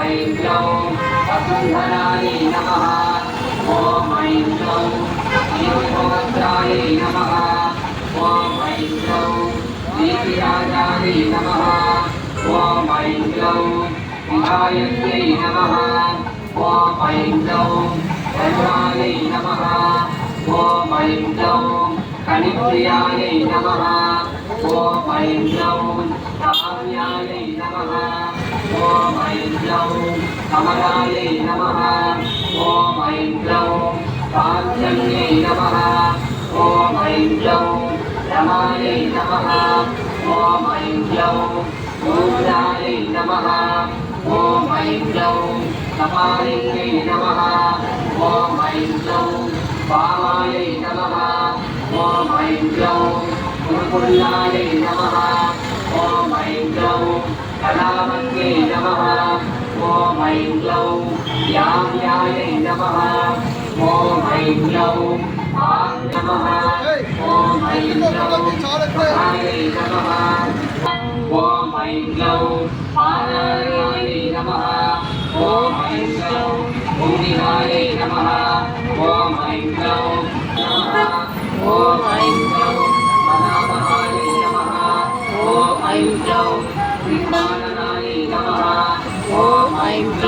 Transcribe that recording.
ऐं क्लौं वसुन्धरायै नमः। ॐ ऐं क्लौं दीपवस्त्रायै नमः। ॐ ऐं क्लौं दीपिराजायै नमः। ॐ ऐं क्लौं विधायक्यै नमः। ॐ ऐं क्लौं धर्मायै नमः। ॐ ऐं क्लौं कनिप्रियायै नमः। ॐ ऐं क्लौं काम्यायै नमः। ॐ ऐं क्लौं कमलायै नमः। ॐ ऐं क्लौं काञ्चन्यै नमः। ॐ ऐं क्लौं रमायै नमः। ॐ ऐं क्लौं मूलायै नमः। ॐ ऐं क्लौं कपालिन्यै नमः। ॐ ऐं क्लौं वामायै नमः। ॐ ऐं क्लौं कुलकुल्लायै नमः। ॐ ऐं क्लौं कलावत्यै नमः। ॐ ऐं क्लौं याम्यायै नमः। ॐ ऐं क्लौं नमः। ॐ ऐं क्लौं सहायै नमः। ॐ ऐं क्लौं पानार्यायै नमः। ॐ ऐं क्लौं भूमिहायै नमः। ॐ ऐं क्लौं नमः। ॐ ऐं क्लौं मनामहायै नमः। ॐ ऐं क्लौं